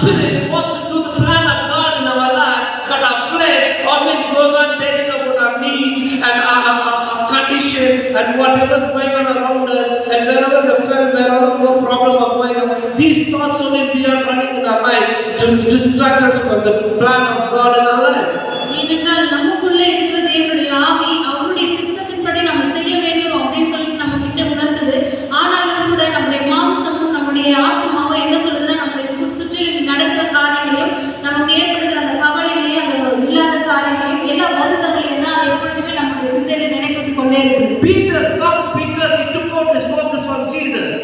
spirit wants to do the plan of God in our life, but our flesh always goes on thinking about our needs and our condition and whatever is going on around us, and wherever we feel, wherever no problem are going on, these thoughts only we are running in our mind to distract us from the plan of God in our life. ஏனென்றால் நமக்குள்ளே இருக்கிற தேவனுடைய ஆவி அவருடைய சித்தத்தின்படி நம்ம செய்ய வேண்டும் அப்படின்னு சொல்லிட்டு நம்ம கிட்ட உணர்த்துது. ஆனாலும் கூட நம்முடைய மாம்சமும் நம்முடைய ஆத்மாவும் என்ன சொல்லுதுன்னா, நம்முடைய சுற்றிலும் நடக்கிற காரியங்களையும் நமக்கு ஏற்படுகிற அந்த கவலைகளையும் அந்த இல்லாத காரியங்களையும் எல்லா வருத்தங்களையும் தான் அது எப்பொழுதுமே நம்முடைய சிந்தையில நினைக்கப்பட்டு கொண்டே இருக்குது. Peter stopped because he took out his focus from Jesus.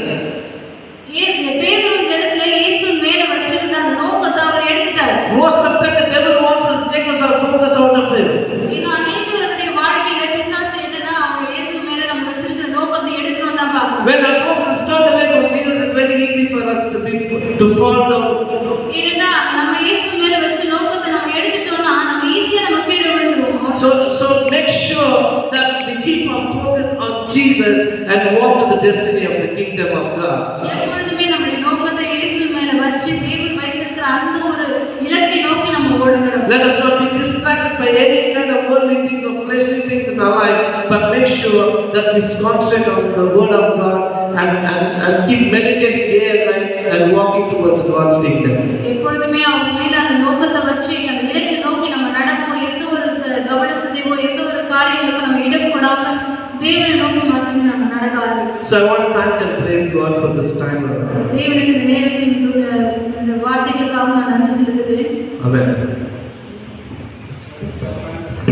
பேதுரு இந்த இடத்துல இயேசுவின் மேல வச்சிருந்த அந்த நோக்கத்தை அவர் எடுத்துட்டார். Most of the time the devil wants us to take our focus out of him. இன்னும் அநேகருடைய வாழ்க்கையில பிசாசு என்னன்னா அவங்க இயேசுவின் மேல நம்ம வச்சிருக்கிற நோக்கத்தை எடுக்கணும் தான் பார்க்கணும். When our focus is turned away from Jesus, it's very easy for us to fall down. ஏன்னா நம்ம இயேசுவின் மேல வச்ச நோக்கத்தை நம்ம எடுத்துட்டோம்னா நம்ம ஈஸியா நம்ம கீழே விழுந்துருவோம். So make sure that we keep our focus on Jesus and walk to the destiny of the kingdom of God. எப்பொழுதுமே நம்முடைய நோக்கத்தை இயேசுவின் மேல வச்சு தேவன் வைத்திருக்கிற அந்த ஒரு இலக்கை நோக்கி நம்ம ஓடணும். Let us not be distracted by any kind of worldly things or fleshly things in our life, but make sure that we concentrate on the word of God and keep meditating day and night and walking towards God's kingdom. எப்பொழுதுமே அவர் மேல அந்த நோக்கத்தை வச்சு அந்த இலக்கை நோக்கி நம்ம நடப்போம். எந்த ஒரு கவனத்தையோ எந்த ஒரு காரியங்களுக்கும் நம்ம இடம் கொடாம தேவனை நோக்கி மட்டுமே நம்ம நடக்க ஆரம்பிக்கணும். So I want to thank and praise God for this time. தேவனுக்கு இந்த நேரத்தில் இந்த வார்த்தைகளுக்காக நான் நன்றி செலுத்துகிறேன். Amen.